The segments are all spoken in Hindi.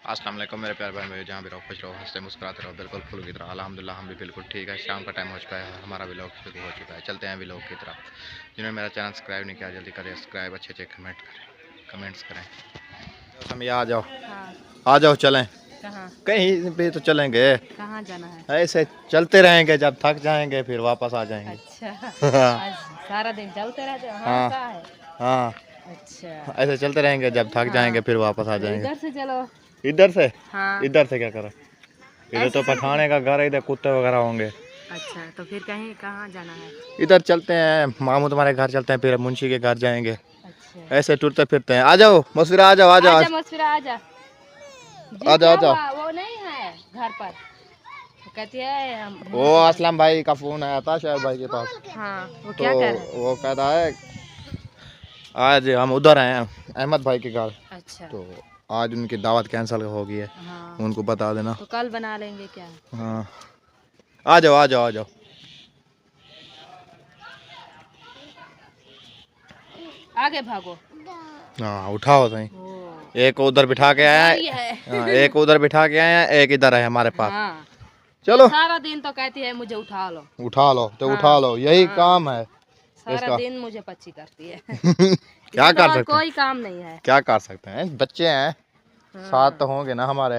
अस्सलाम वालेकुम मेरे प्यारे भाई, जहाँ भी रहो खुश रहो, हंसते मुस्कुराते रहो, बिल्कुल फुल की तरह। अल्हम्दुलिल्लाह हम भी बिल्कुल ठीक है। शाम का टाइम हो चुका है, हमारा व्लॉग शुरू हो चुका है। चलते हैं व्लॉग की तरफ। जिन्होंने मेरा चैनल सब्सक्राइब नहीं किया जल्दी करें सब्सक्राइब, अच्छे अच्छे कमेंट्स करें। समय आ जाओ। हाँ। आ जाओ, चलें कहीं भी तो चलेंगे। कहाँ जाना है? ऐसे चलते रहेंगे, जब थक जाएंगे फिर वापस आ जाएंगे। अच्छा। सारा दिन चलते रहते हो? हाँ हाँ। अच्छा, ऐसे चलते रहेंगे, जब थक जाएंगे फिर वापस आ जाएंगे। इधर से चलो। इधर से? हाँ। इधर से क्या करें? इधर तो पठाने का घर है, इधर कुत्ते वगैरह होंगे। अच्छा, तो फिर कहीं कहाँ जाना है? इधर चलते हैं, मामू तुम्हारे घर चलते हैं, फिर मुंशी के घर जाएंगे। अच्छा। ऐसे टूटते फिरते हैं। आ जाओ मसफिरा, आ जाओ आ जाओ मसफिरा, आ जाओ आ जाओ आ जाओ। वो नहीं है घर पर, कहती है वो असलम भाई का फोन आया था शायद भाई के पास। हाँ, वो क्या कह रहा है? वो कहता है आज हम उधर आए हैं अहमद भाई के घर। अच्छा। तो आज उनकी दावत कैंसिल हो गई है। हाँ। उनको बता देना, तो कल बना लेंगे क्या? हाँ, आ जाओ आ जाओ आ जाओ। आगे भागो। हाँ, उठाओ सही। एक उधर बिठा के आया है, एक उधर बिठा के आया है, एक इधर है हमारे पास। हाँ। चलो, सारा दिन तो कहती है मुझे उठा लो उठा लो, तो हाँ, उठा लो, यही हाँ, काम है सारा दिन मुझे पच्ची करती है। क्या कर सकते हैं? कोई काम नहीं है, क्या कर सकते हैं, बच्चे हैं। हाँ। साथ तो होंगे ना हमारे।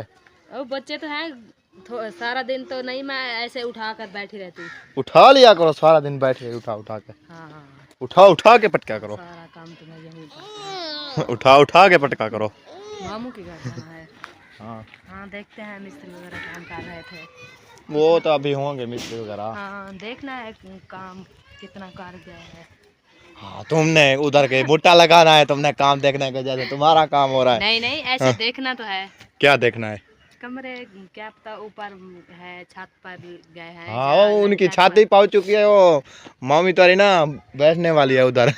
और बच्चे तो हैं, सारा दिन तो नहीं मैं ऐसे उठा कर बैठी रहती। उठा लिया करो सारा दिन बैठे उठा उठा के। हाँ। उठा उठा के पटका करो, सारा काम तो मैं यही करती हूँ। उठा उठा के पटका करो। मामू के घर जाना है। हाँ हाँ, देखते हैं मिस्त्री वगैरह काम कर रहे थे, वो तो अभी होंगे मिस्त्री वगैरह। हाँ, देखना है काम कितना कर गया है। हाँ, तुमने उधर के बूटा लगाना है, तुमने काम देखने के जैसे तुम्हारा काम हो रहा है। नहीं नहीं, ऐसे हाँ, देखना तो है। क्या देखना है? कमरे क्या पता ऊपर है, छत पर गए हैं। हाँ, उनकी छाती पहुंच चुकी है, वो मामी तारी ना बैठने वाली है उधर।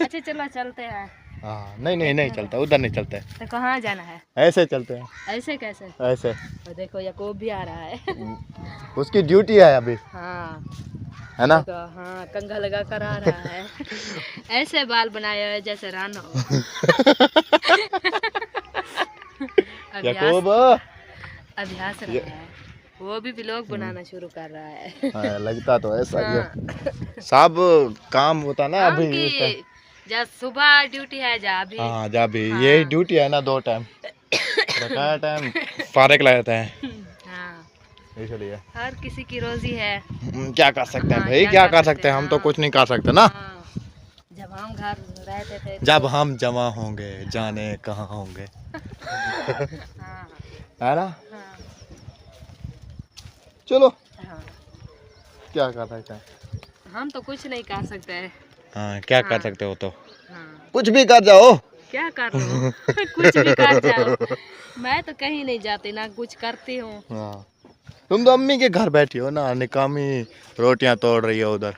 अच्छा चलो चलते हैं। हाँ, नहीं नहीं नहीं चलता, उधर नहीं चलते। तो कहाँ जाना है? ऐसे चलते हैं। ऐसे कैसे? ऐसे। तो देखो याकूब भी आ रहा है। उसकी ड्यूटी है अभी। हाँ, है ना? हाँ, कंघा लगा कर आ रहा है। ऐसे बाल बनाए हुए जैसे राना हो। याकूब अभ्यास रहा है, वो भी व्लॉग बनाना शुरू कर रहा है। हाँ, लगता तो ऐसा ही है। सब काम होता ना अभी, जा सुबह ड्यूटी है जा भी। हाँ, जा भी। हाँ। यही ड्यूटी है ना, 2 टाइम टाइम फारिग लगाते हैं। हाँ, इसलिए हर किसी की रोजी है। क्या कर सकते हैं? हाँ, भाई क्या कर सकते हैं? हम तो कुछ नहीं कर सकते ना। हाँ, जब हम घर रहते थे, जब हम जमा होंगे जाने कहाँ होंगे। हाँ, है ना? हाँ। चलो। हाँ। क्या कर सकते हैं? हम तो कुछ नहीं कर सकते हैं। हाँ, क्या हाँ, कर सकते हो तो? हाँ, कुछ भी कर जाओ। क्या कर लो? कुछ भी कर जाओ। मैं तो कहीं नहीं जाती ना, कुछ करती हूँ। हाँ, तुम तो अम्मी के घर बैठी हो ना, निकामी रोटियां तोड़ रही हो उधर।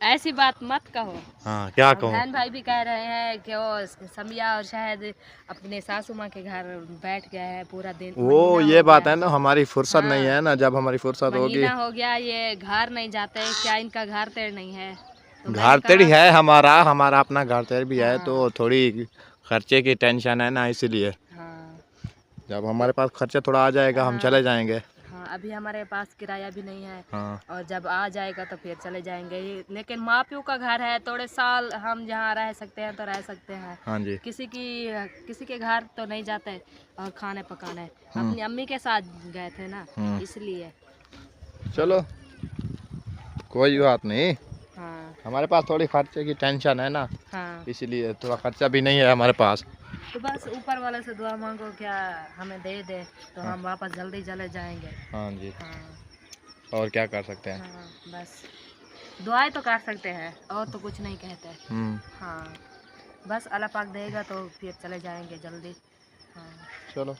ऐसी बात मत कहो। हाँ, क्या कहूँ? बहन भाई भी कह रहे हैं कि वो समिया और शायद अपने सासू माँ के घर बैठ गया है पूरा दिन। वो ये बात है ना, हमारी फुर्सत हाँ, नहीं है ना, जब हमारी फुर्सत होगी। महीना हो गया ये घर नहीं जाते, क्या इनका घर तेड़ नहीं है? तो घर तेड़ है हमारा, हमारा अपना घर तेड़ भी है। हाँ, तो थोड़ी खर्चे की टेंशन है ना, इसीलिए। हाँ, जब हमारे पास खर्चा थोड़ा आ जाएगा हाँ, हम चले जाएंगे। हाँ, अभी हमारे पास किराया भी नहीं है। हाँ, और जब आ जाएगा तो फिर चले जाएंगे। लेकिन माँ प्यों का घर है, थोड़े साल हम जहाँ रह सकते हैं तो रह सकते हैं। हाँ जी। किसी के घर तो नहीं जाते और खाने पकाने। अपनी अम्मी के साथ गए थे ना, इसलिए। चलो कोई बात नहीं। हाँ, हमारे पास थोड़ी खर्चे की टेंशन है ना। हाँ, इसलिए थोड़ा खर्चा भी नहीं है हमारे पास। तो बस ऊपर वाले से दुआ मांगो क्या हमें दे दे, तो हाँ, हम वापस जल्दी चले जाएंगे। हाँ जी। हाँ, और क्या कर सकते हैं? हाँ, बस दुआएं तो कर सकते हैं, और तो कुछ नहीं कहते। हाँ, बस अल्लाह पाक देगा तो फिर चले जाएंगे जल्दी। हाँ, चलो।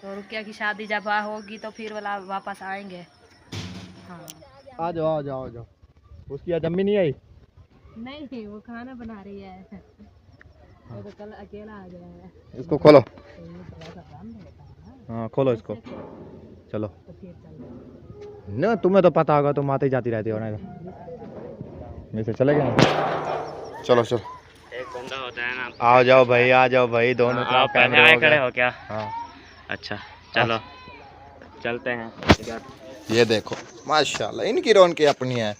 तो रुकिया की शादी जब होगी तो फिर वाला वापस आएंगे। हाँ, आ जाओ आ जाओ आ जाओ। उसकी आज अम्मी नहीं आई? नहीं, वो खाना बना रही है। वो तो कल अकेला आ गया है। इसको खोलो। हाँ, खोलो इसको। चलो ना, तुम्हें तो पता होगा, तुम आते ही जाती रहती हो ना। वैसे चले गए ना। चलो चलो, एक बंदा होता है ना। आ जाओ भाई, आ जाओ भाई, दोनों आप पहले आए खड़े हो क्या? हाँ, अच्छा चलो चलते हैं। ये देखो माशाल्लाह इनकी रौनक अपनी है।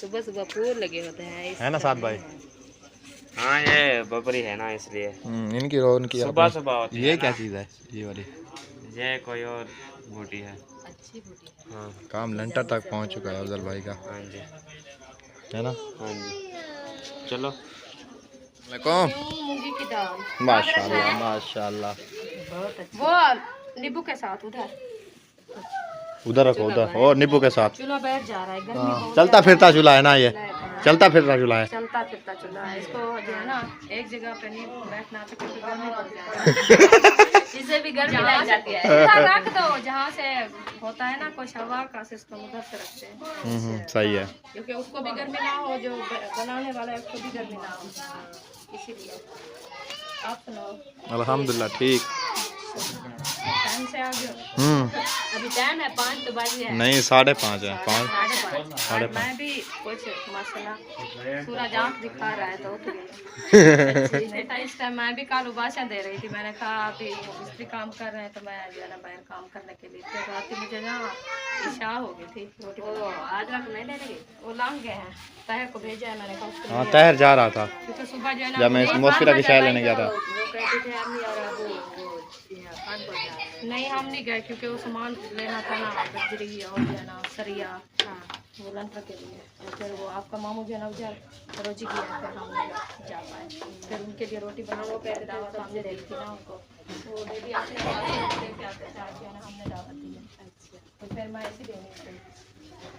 सुबह सुबह फूल लगे होते हैं है ना साथ भाई। हाँ ये बबरी है ना इसलिए इनकी रौनक सुबह सुबह होती ये है क्या ना। चीज़ है ये वाली? ये कोई और बूटी है। अच्छी बूटी है। हाँ काम लेंटर तक पहुंच चुका है अफजल भाई का। हाँ जी है ना। हाँ जी चलो। मूंगी की दाल माशाल्लाह माशाल्लाह। वो नींबू के साथ उधर रखो उधर और नींबू के साथ। चूल्हा बैठ जा रहा है गर्मी चलता फिरता चूल्हा है ना ये। चलता फिरता चूल्हा है। चलता फिरता चूल्हा है। इसको जो है ना एक जगह पे नहीं बैठना तो क्योंकि गर्मी पड़ जाती है। इससे भी गर्मी लग जाती है। रख दो जहाँ से होता है ना कुछ हवा का सिस्टम उधर से रखते हैं। सही है क्योंकि उसको भी गर्मी ना हो जो बनाने वाला है उसको भी गर्मी ना हो इसीलिए। आप सुनाओ। अल्हम्दुलिल्लाह ठीक। टाइम से आ गए। अभी टाइम है 5 तो बजे है। नहीं 5:30 है 5 5:30। मैं भी कुछ मसाला सूरज आँख दिखा रहा है तो उठ गई। नहीं था इस टाइम मैं भी कालू भाषण दे रही थी। मैंने कहा अभी मिस्त्री काम कर रहे हैं तो मैं जो है ना बाहर काम करने के लिए फिर रात मुझे ना इशा हो गई थी। रोटी आज रात नहीं ले रही वो लांग गए हैं। तहर को भेजा है मैंने कहा। हाँ तहर जा रहा था क्योंकि सुबह जो है ना जब मैं मोस्फिरा की चाय लेने गया था। वो कहते थे अम्मी और अबू नहीं हम नहीं गए क्योंकि वो सामान लेना था ना बजरी और जो है ना सरिया वो लंटर के लिए। तो फिर वो आपका मामू जो है ना उधर रोजी किया है फिर हम नहीं जा पाए। फिर उनके लिए रोटी बनाना कहते दावत हमने दी थी ना उनको वो डेली अपने हमने दावत दी है। तो फिर मैं ऐसी देनी थी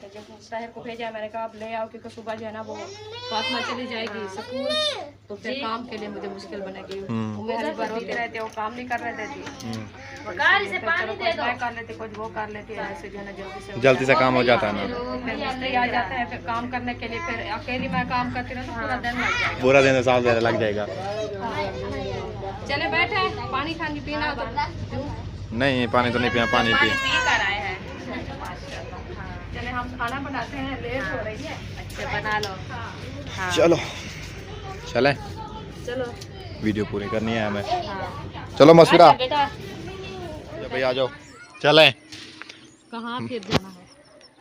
तो जब शहर को भेजा मैंने कहा आप ले आओ क्योंकि सुबह जो है ना वो फातिमा चली जाएगी स्कूल तो फिर काम के लिए मुझे मुश्किल बनेगी। वो मेरे घर होते रहते वो काम नहीं कर रहे थे मैं कर लेती कुछ वो कर लेती है ऐसे जो है ना जल्दी से काम हो जाता है ना। फिर मिस्त्री आ जाते हैं फिर काम करने के लिए फिर अकेली मैं काम करती रहूँ तो पूरा दिन लग जाएगा। पूरा दिन साल लग जाएगा। चले बैठे पानी खानी पीना तो नहीं पानी तो नहीं पीना पानी पी कर आए हैं। चले हम खाना बनाते हैं लेट हो रही है। अच्छा बना लो। हाँ। चलो चले चलो वीडियो पूरी करनी है हमें। चलो मशवरा भाई आ जाओ चलें। कहाँ फिर जाना है?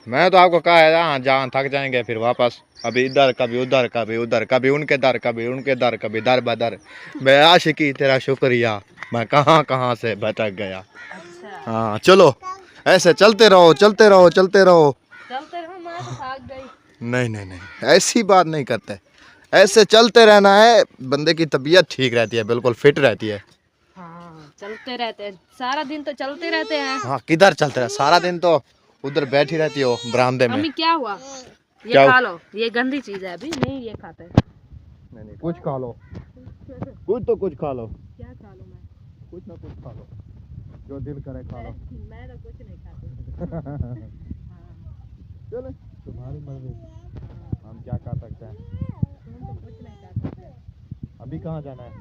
मैं तो आपको कहा है ना जहाँ थक जाएंगे फिर वापस अभी इधर कभी उधर कभी उधर कभी उनके दर कभी उनके दर कभी दर बदर। मैं आशिकी तेरा शुक्रिया मैं कहाँ कहाँ से भटक गया। अच्छा। हाँ चलो ऐसे चलते रहो चलते रहो चलते रहो। चलते रहो मैं तो थक गई। नहीं नहीं नहीं ऐसी बात नहीं करते ऐसे चलते रहना है बंदे की तबीयत ठीक रहती है बिल्कुल फिट रहती है। हाँ चलते रहते हैं सारा दिन तो चलते रहते हैं। हाँ किधर चलते रहे सारा दिन तो उधर बैठी रहती हो बरामदे में। मम्मी क्या हुआ ये क्या खा लो ये गंदी चीज है अभी नहीं ये खाते हैं। नहीं कुछ खा लो कुछ तो कुछ खा लो। क्या खा लो मैं कुछ ना कुछ खा लो जो दिल करे खा लो। मैं तो कुछ नहीं खाती। चलो तुम्हारी मर्जी हम क्या कर सकते हैं। तुम तो कुछ नहीं कर सकते। अभी कहाँ जाना है?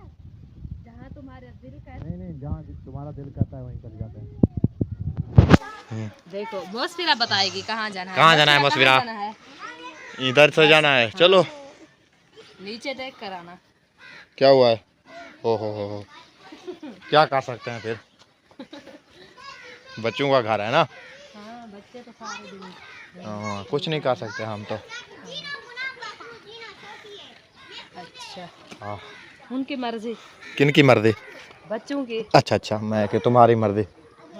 जहाँ तुम्हारा दिल कहता नहीं नहीं जहाँ तुम्हारा दिल करता है वहीं चले जाते हैं। देखो मौसफिरा बताएगी कहाँ जाना है। कहाँ जाना है मौसफिरा? इधर से जाना है। चलो नीचे देख कर आना। क्या हुआ है? हो क्या कर सकते हैं फिर बच्चों का घर है ना। हाँ बच्चे तो सारे दिन हाँ कुछ नहीं कर सकते हम तो। अच्छा हाँ उनकी मर्जी। किनकी मर्जी? बच्चों की। अच्छा अच्छा मैं कि तुम्हारी मर्जी।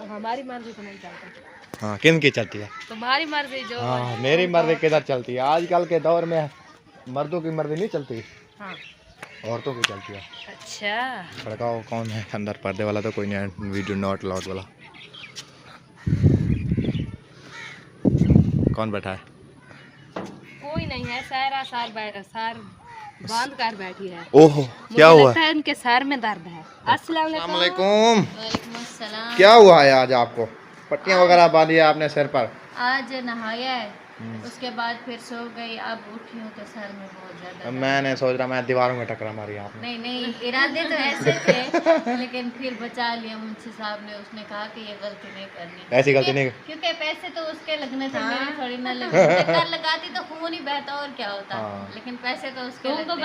हमारी मर्जी तो नहीं चलती। हाँ किनकी चलती है? तुम्हारी मर्जी जो। हाँ मेरी मर्जी किधर चलती है आजकल के दौर में मर्दों की मर्जी नहीं चलती। हाँ औरतों की चलती है। अच्छा खड़काओ कौन है अंदर पर्दे वाला तो कोई नहीं है वीडियो नॉट अलाउड वाला। कौन बैठा है? कोई नहीं है सार बांध कर बैठी है। ओहो क्या हुआ? है इनके सर में दर्द है। अस्सलाम वालेकुम। वालेकुम अस्सलाम। क्या हुआ है आज आपको? पट्टियाँ वगैरह बांधी है आपने सिर पर? आज नहाया है उसके बाद फिर सो गई अब उठी हूँ तो सर में बहुत ज्यादा। मैंने सोच रहा मैं दीवारों में टकरा मारी आपने। नहीं नहीं इरादे तो ऐसे थे लेकिन फिर बचा लिया मुंशी साहब ने। उसने कहा कि ये गलती नहीं करनी। ऐसी गलती नहीं। क्योंकि पैसे तो उसके लगने थे मेरे थोड़ी ना लगे। कर लगाती तो खून ही बहता और क्या होता। लेकिन पैसे तो उसके तुम तो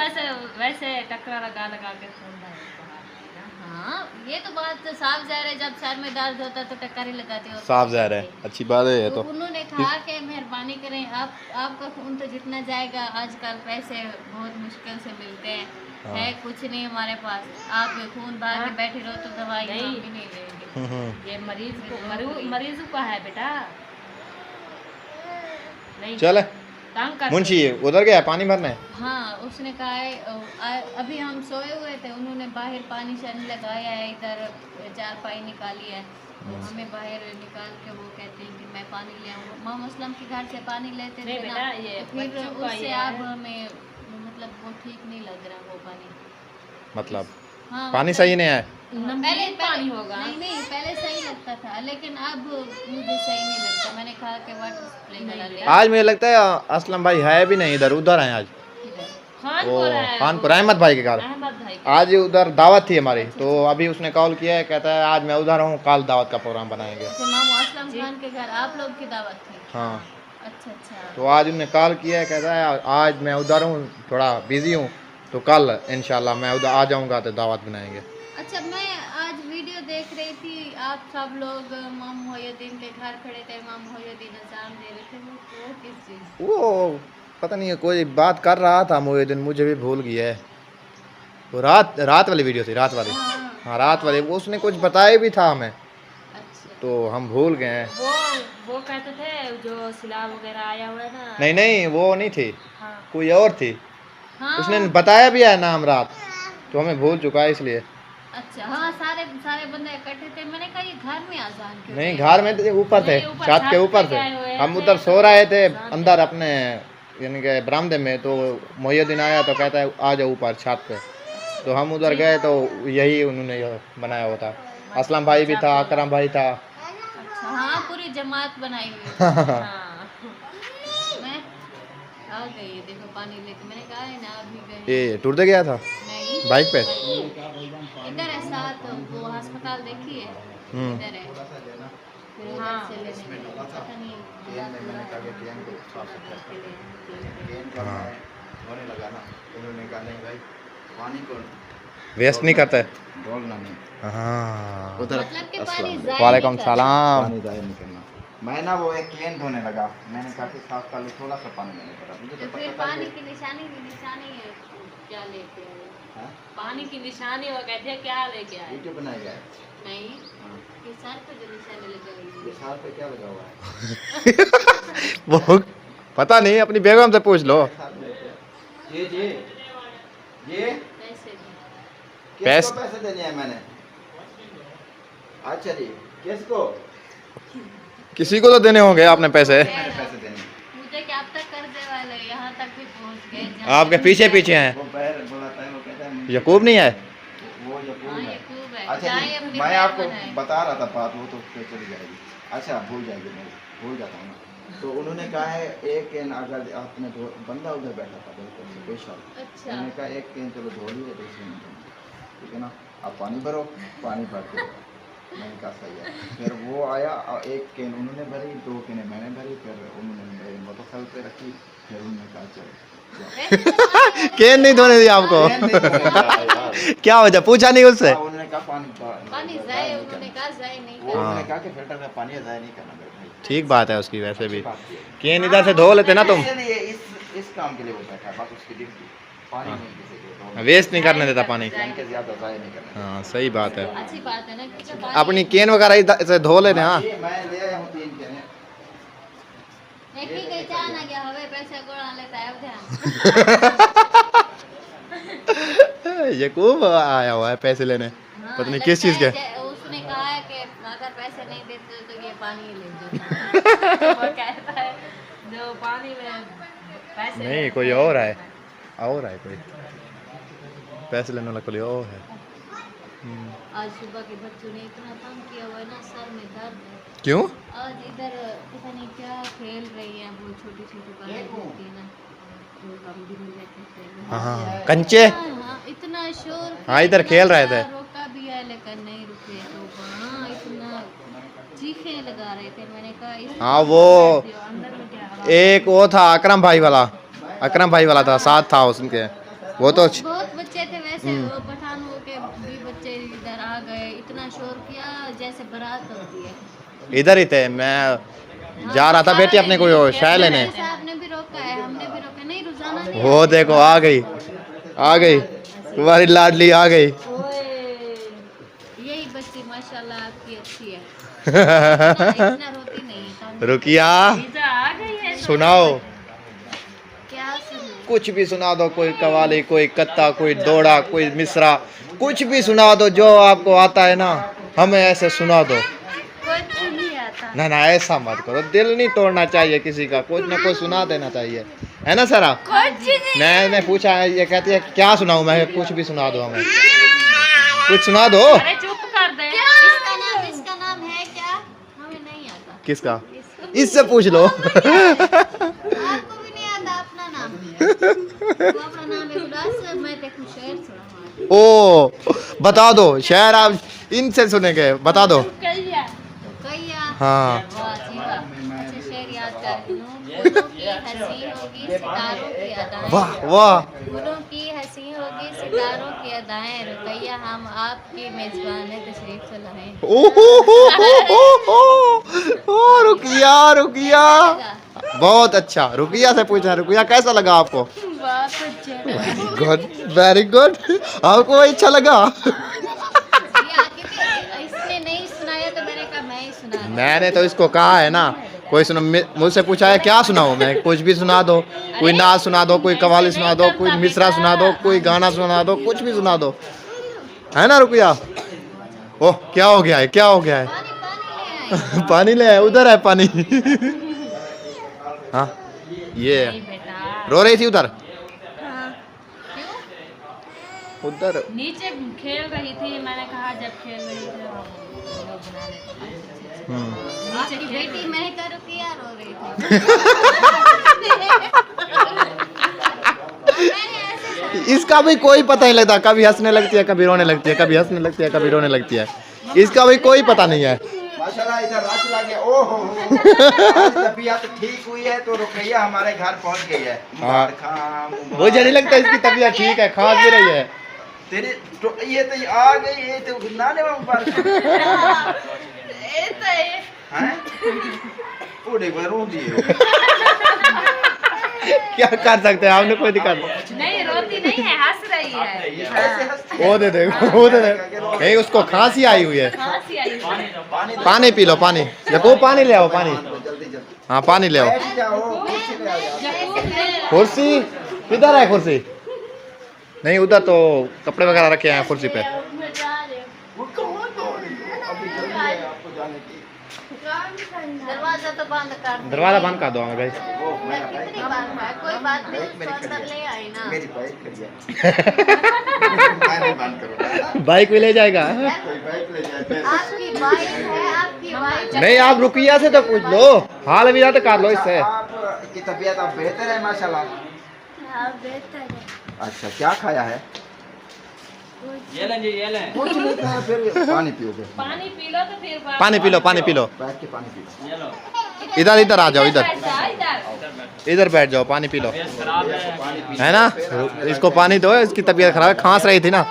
वैसे टकरा लगा के खून बहा। हाँ ये तो बात साफ ज़ाहिर है, जब सर में दर्द होता है तो टक्कर ही लगाते हो। साफ ज़ाहिर है, अच्छी बात है ये तो तो। उन्होंने कहा कि मेहरबानी करें, आपका खून तो जितना जाएगा, आजकल पैसे बहुत मुश्किल से मिलते हैं, है कुछ नहीं हमारे पास, आप खून बहा के बैठे रहो तो दवाई हम भी नहीं लेंगे। ये मरीजों का है बेटा। नहीं चले मुंशी उधर गया पानी भरने। हाँ उसने कहा है अभी हम सोए हुए थे, उन्होंने बाहर पानी शानी लगाया है, इधर चारपाई निकाली है, तो हमें बाहर निकाल के वो कहते हैं कि मैं पानी ले आऊँगा। मोहम्मद असलम के घर से पानी लेते थे ना, तो फिर उससे अब हमें मतलब वो ठीक नहीं लग रहा वो पानी। मतलब हाँ पानी सही नहीं है। पहले पानी होगा नहीं पहले सही लगता था, लेकिन अब मुझे सही नहीं लगता। मैंने कहा कि वाटर सप्लाई करा ले। आज मुझे लगता है असलम भाई है भी नहीं इधर, उधर है आज। वो खानपुर अहमद भाई के घर आज उधर दावत थी हमारी, तो अभी उसने कॉल किया है, कहता है आज मैं उधर हूँ, कल दावत का प्रोग्राम बनाएंगे। मामू असलम खान के घर आप लोग की दावत थी? हाँ अच्छा। तो आज उन्होंने कॉल किया है, कहता है आज मैं उधर हूँ, थोड़ा बिजी हूँ, तो कल इंशाल्लाह मैं उधर आ जाऊँगा तो दावत बनाएंगे। अच्छा मैं आज वीडियो देख रही थी, आप सब लोग इमाम मोहिउद्दीन के घर खड़े थे, इमाम मोहिउद्दीन अज़ान दे रहे थे, वो किस चीज़? वो पता नहीं कोई बात कर रहा था मोहिउद्दीन, मुझे भी भूल गया है। वो रात वाली वीडियो थी, रात वाली। हाँ रात वाली, वो उसने कुछ बताया भी था हमें। अच्छा। तो हम भूल गए हैं। वो कहते थे जो सिला वगैरह आया हुआ है ना। नहीं वो नहीं थी। हाँ। कोई और थी। हाँ। उसने बताया भी है नाम रात, तो हमें भूल चुका है इसलिए। अच्छा हाँ सारे बंदे इकट्ठे थे, मैंने कहा ये घर में अज़ान क्यों? नहीं घर में तो ऊपर थे, छत के ऊपर थे, हम उधर सो रहे थे अंदर अपने यानी कि बरामदे में, तो मोहिउद्दीन आया तो कहता है आ जाओ ऊपर छत पे, तो हम उधर गए तो यही उन्होंने बनाया हुआ था। असलम भाई भी था, अकरम भाई था। अच्छा हाँ पूरी जमात बनाई हुई। हाँ। मैं आ गई, देखो पानी लेके, मैंने कहा है ना अभी गए। ये टूर दे गया था नहीं बाइक पे। इधर है साथ, वो अस्पताल देखी है इधर है, फिर उधर से लेने गए। पता नहीं वेस्ट नहीं करते। हाँ उधर मतलब कि पानी ज़ाया वालेकुम नहीं सलाम। पानी जाया नहीं करना। मैं ना वो एक केन धोने लगा, मैंने कहा कि साफ कर लो, थोड़ा सा पानी मैंने करा, मुझे तो तो फिर पता पानी था की निशानी है क्या लेते हैं? हाँ? पानी की निशानी वो कहते हैं क्या लेके आए? वीडियो बनाया गया है। नहीं हाँ। ये सर पे जो निशानी लगी हुई ये है। साल पे क्या लगा हुआ है? वो पता नहीं, अपनी बेगम से पूछ लो। ये पैसे भी। किसको पैसे देने हैं मैंने? अच्छा जी, किसको? किसी को तो देने होंगे आपने पैसे। मैंने पैसे देने हैं। मुझे क्या अब तक कर्जे वाले यहाँ तक भी पहुँच गए जहाँ- आपके पीछे हैं। वो बहर बुलाता है, वो कहता है मुझे- यकूब नहीं है। वो यकूब हाँ, है। यकूब है। अच्छा चाहे जी, अपनी मैं बहन आपको बनाए। बता रहा था बात, वो तो फिर चली जाएगी। अच्छा भूल जाएगी, मैं भूल जाता हूँ ना। तो उन्होंने कहा है एक केन अगर आपने बंदा उधर बैठा था बिल्कुल से पेशा, अच्छा उन्होंने कहा एक केन चलो धो लिए, दूसरे में धो, ठीक है ना, आप पानी भरो, पानी भरते रहो। मैंने कहा सही है। फिर वो आया और एक केन उन्होंने भरी, 2 केनें मैंने भरी, फिर उन्होंने मेरे मोटरसाइकिल पे रखी, फिर उन्होंने कहा चलो केन नहीं धोने दिया आपको? क्या वजह, पूछा नहीं उससे? हाँ, उन्होंने कहा पानी जाए, उन्होंने कहा जाए नहीं वो उन्होंने कहा कि फिल्टर का पानी ज़ाया नहीं करना मेरे भाई। ठीक बात है उसकी, वैसे भी बात की है। केन इधर से धो लेते ना तुम। इसलिए इस काम के लिए वो बैठा है, बस उसकी ड्यूटी पानी नहीं किसी को धोना, वेस्ट नहीं करने देता पानी। केन के ज़्यादा ज़ाया नहीं करना। हाँ सही बात है। अच्छी बात है ना, क्योंकि पानी- अपनी केन वगैरह इधर से धो लेते। हाँ ये मैं ले आया हूँ 3 केनें। एक ही कहीं चाह ना गया हवे पैसे गोड़ा लेता है, अब ध्यान। यकूब आया हुआ है पैसे लेने, हाँ, पता नहीं किस चीज़ के। उसने कहा है कि अगर पैसे नहीं देते तो ये पानी ही ले जाओ। वो कहता है जो पानी में पैसे नहीं कोई और है, और है कोई पैसे लेने वाला कोई और है। आज सुबह के बच्चों ने इतना तंग किया हुआ है ना, सर में दर्द है। क्यों? आज इधर पता नहीं क्या खेल रही है, वो छोटी छोटी बातें होती है ना, जो हम भी नहीं कहते हैं। हाँ कंचे। हाँ, इतना शोर। हाँ, इधर इतना खेल रहे थे। रोका भी है लेकिन नहीं रुके, तो हाँ इतना चीखें लगा रहे थे। मैंने कहा हाँ वो अंदर में क्या आवाज़? एक वो था अकरम भाई वाला था, साथ था उसके। वो तो बहुत बच्चे थे वैसे, वो पठानों के भी बच्चे इधर आ बारात होती है। इधर ही थे, मैं जा रहा था बेटी अपने को शाय लेने। आपने भी रोका है, हमने भी रोका नहीं, रुझाना नहीं। वो देखो आ गई तुम्हारी लाडली आ गई। यही बच्ची माशाल्लाह आपकी अच्छी है। इतना रोती नहीं है। रुकिया आ गई है। सुनाओ, क्या सुनूं? कुछ भी सुना दो, कोई कवाली, कोई कत्ता, कोई दौड़ा, कोई मिसरा, कुछ भी सुना दो जो आपको आता है ना, हमें ऐसे सुना दो। कुछ नहीं आता। ना ना ऐसा मत करो, दिल नहीं तोड़ना चाहिए किसी का, कुछ ना कुछ सुना देना चाहिए, है ना सरा? मैंने पूछा है, ये कहती है क्या सुनाऊं मैं, कुछ भी सुना दो हमें, कुछ सुना दो। अरे चुप कर दे। इसका नाम है क्या? हमें नहीं आता। किसका? इससे पूछ लो। आपको भी नहीं आता अपना नाम? वो अपना नाम है उदास, मैं देखूं शेर सुनाऊं। ओ बता दो शायर, आप इनसे सुनेंगे, बता दो। कैया। हाँ वाह जी वाह। अच्छा शेर याद कर लूं। फूलों की हंसी होगी सितारों की अदाएं। वाह वाह। फूलों की हंसी होगी सितारों की अदाएं, रुकैया हम आपकी मेजबान तशरीफ तो लाएं। ओ रुकिया रुकिया, बहुत अच्छा। रुकिया से पूछना, रुकिया कैसा लगा आपको? बहुत अच्छा। Good, very good. आपको अच्छा लगा? इसने नहीं सुनाया तो मैंने कहा मैं ही सुना दूं। मैंने तो इसको कहा है ना, कोई सुना, मुझसे पूछा है क्या सुनाऊं मैं, कुछ भी सुना दो, कोई नाच सुना दो, कोई कवाली सुना दो, कोई मिसरा सुना दो, कोई गाना सुना दो, कुछ भी सुना दो, है ना रुकिया? ओह क्या हो गया है, क्या हो गया है? पानी ले आए, उधर है पानी। हाँ ये रो रही थी उधर, उधर नीचे खेल रही थी, मैंने कहा जब खेल रही थी लोग बना लेते हैं। आपकी बेटी मैं कर रुकिया रो रही थी। इसका भी कोई पता नहीं लगता, कभी हंसने लगती है, कभी रोने लगती है, कभी हंसने लगती है, कभी रोने लगती है, इसका भी कोई पता नहीं है। माशाल्लाह इधर रश लग गया। ओहो तबीयत ठीक हुई है तो रुकैया हमारे घर पहुंच गई है। हाँ। मुबारक। मुझे नहीं लगता इसकी तबीयत ठीक है, खांस भी रही है। तेरे तो ये तो आ गई, ये तो नाने में मुबारक हैं। पूरे भरों दिए। क्या कर सकते हैं, आपने कोई दिक्कत नहीं, रोती नहीं है, हंस रही है। ऐसे हंसते वो दे दे, वो दे दे। नहीं उसको खांसी आई हुई है। हंसी आई है। पानी पी लो, पानी देखो, पानी ले आओ, पानी। जल्दी जल्दी हाँ पानी ले आओ। बैठ जाओ, कुर्सी पे आ जाओ। कुर्सी किधर है? कुर्सी नहीं, उधर तो कपड़े वगैरह रखे हैं कुर्सी पे। वो कहाँ दौड़ रही हो? अभी जल्दी है आपको जाने की। दरवाजा तो बंद कर दो। दरवाजा बंद कर दो हमें भाई। वो मेरा बाइक कितनी बार है, कोई बात नहीं, बाइक मेरी उसको अंदर खड़ी ले है। आई ना। मेरी बाइक खड़ी है। मैंने बंद करो। बाइक भी ले जाएगा? कोई बाइक ले जाए फिर। आपकी बाइक है, आपकी बाइक। नहीं आप रुकिया से तो पूछ लो, हाल भी तो कर लो इससे। आपकी तबीयत अब बेहतर है माशाल्लाह। हाँ बेहतर है। अच्छा क्या खाया है? ये लें जी, ये लें। कुछ नहीं खाया, फिर पानी पियोगे? पानी पी लो तो फिर पानी पी लो, पानी पी लो। बैठ के पानी पियो। ये लो। इधर इधर आ जाओ, इधर इधर। इधर बैठ जाओ, पानी पी लो, खराब है। है ना? इसको पानी दो, इसकी तबीयत खराब है, खांस रही थी ना।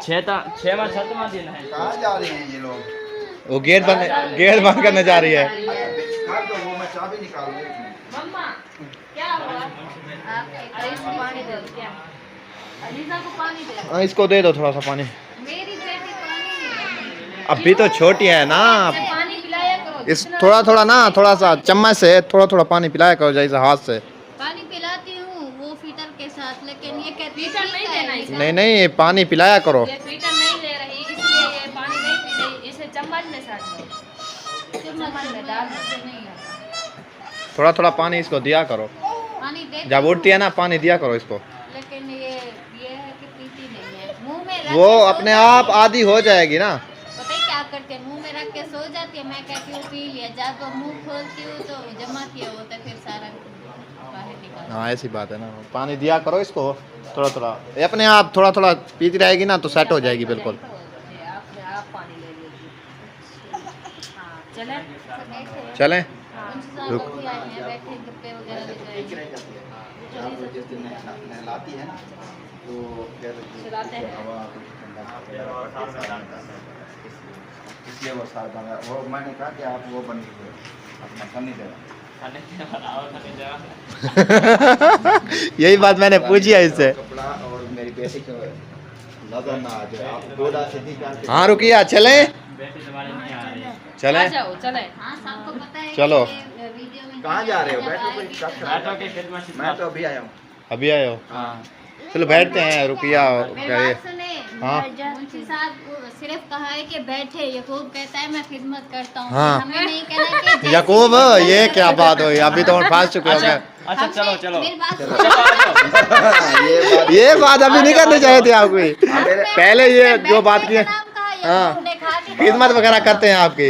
6वां दिन है। कहाँ जा रहे हैं ये लोग? वो गेट बंद करने जा रही है। कर दो, वो मैं चाबी निकाल लूँ। मम्मा क्या हुआ? आप इसको पानी दे दो। क्या? अलीजा को पानी दे दो। हाँ, इसको दे दो थोड़ा सा पानी। मेरी बेटी पानी नहीं देती। अभी तो छोटी है ना, पानी पिलाया करो। इस थोड़ा थोड़ा ना, थोड़ा सा चम्मच से थोड़ा थोड़ा पानी पिलाया करो, जैसे हाथ से। पानी पिलाती हूँ वो फीटर के साथ, लेकिन ये कहती है फीटर नहीं देना इसे। नहीं नहीं, पानी पिलाया करो। ये फीटर नहीं ले रही, इसलिए ये पानी नहीं पी रही। इसे चम्मच में साथ लो। चम्मच में डाल दो। नहीं आता। थोड़ा थोड़ा पानी इसको दिया करो, पानी दे जब उठती है ना पानी दिया करो इसको। लेकिन ये है कि पीती नहीं है। मुंह में रख वो के सो अपने जाती आप है। आदी हो जाएगी ना। पता है क्या करते हैं, मुंह में रख के सो जाती है, मैं कहती हूँ पी लिया। जब वो मुंह खोलती हूँ तो जमा किया होता है, फिर सारा बाहर निकाल। हाँ ऐसी बात है ना, पानी दिया करो इसको थोड़ा थोड़ा, ये अपने आप थोड़ा थोड़ा पीती रहेगी ना तो सेट हो जाएगी बिल्कुल। अपने आप पानी ले लेगी। हाँ चले। चलें? रुक। रुक आए हैं, बैठे गप्पे वगैरह ले जाएंगे। आपको जिस दिन नहलाती है ना तो फिर सुलाते हैं। हवा कुछ ठंडा इसलिए वो साल भागा। वो मैंने कहा कि आप वो बन गए अपना सन्नी देवा। यही बात मैंने पूछी है इससे। कपड़ा और मेरी बेटी को नजर ना आ जाए, आप गोदा सीधी करके। हाँ रुकिया, चले चले आ जाओ चले। हाँ सबको पता है चलो। कि ये वीडियो में कहाँ जा रहे हो? बैठो कोई बैठो के खिदमत से मैं तो अभी आया हूँ। अभी आए हो? हाँ चलो बैठते हैं, रुकिया मेरी करिए। बात सुने। हाँ। मुंशी साहब सिर्फ कहा है कि बैठे, यकूब कहता है मैं खिदमत करता हूँ। हाँ। हमें नहीं कहना कि जैसे याकूब, भी ये क्या बात हुई? अभी तो हम फांस चुके हो गए। अच्छा चलो हमसे- चलो मेरी बात सुनो। ये बात अभी नहीं करनी चाहिए थी आपको। पहले ये जो बात की है, नाम कहा, हाँ। यकूब ने कहा कि खिदमत वगैरह करते हैं आपकी।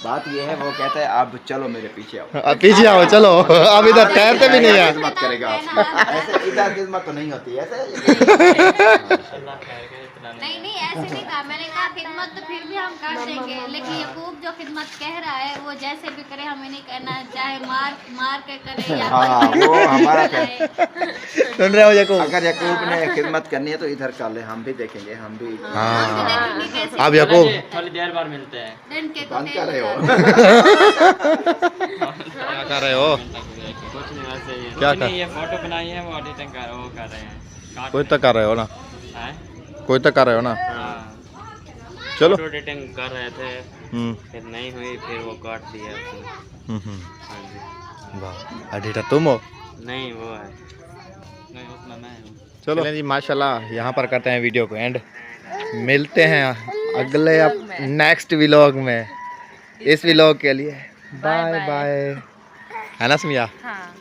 बात ये है, वो कहता है आप चलो मेरे पीछे आओ। अब पीछे आओ, चलो। अब इधर ठहरते भी नहीं है। खिदमत करेगा आपकी। ऐसे इधर खिदमत तो नहीं होती ऐसे। नहीं नहीं ऐसे नहीं कहा, मैंने कहा खिदमत तो फिर भी हम कर देंगे, लेकिन यकूब जो खिदमत कह रहा है वो जैसे भी करे, हमें नहीं कहना, चाहे मार के करे या हाँ, वो हमारा करे। सुन रहे हो याकूब? अगर यकूब ने खिदमत करनी है तो इधर कर ले, हम भी देखेंगे, हम भी। हाँ। देखेंगे कैसे अब याकूब थोड़ी देर बाद मिलते हैं। डंड के बंद कर रहे हो। क्या कर रहे हो? कुछ नहीं वैसे ही। क्या कुछ नहीं, कर- ये फोटो बनाई है, वो एडिटिंग कर वो कर रहे हैं। कोई तो कर रहे हो ना, हैं? कोई तो कर रहे हो ना। हाँ चलो। फोटो एडिटिंग कर रहे थे, हम्म फिर नहीं हुई, फिर वो काट दिया उसने। हम्म। हाँ जी। वाह, एडिटर तुम हो? नहीं वो है, नहीं उतना मैं हूँ। चलो जी, माशाल्लाह। यहाँ पर करते हैं वीडियो को एंड। मिलते हैं अगले नेक्स्ट व्लॉग में। इस व्लॉग के लिए बाय बाय, है ना सुमिया? हाँ।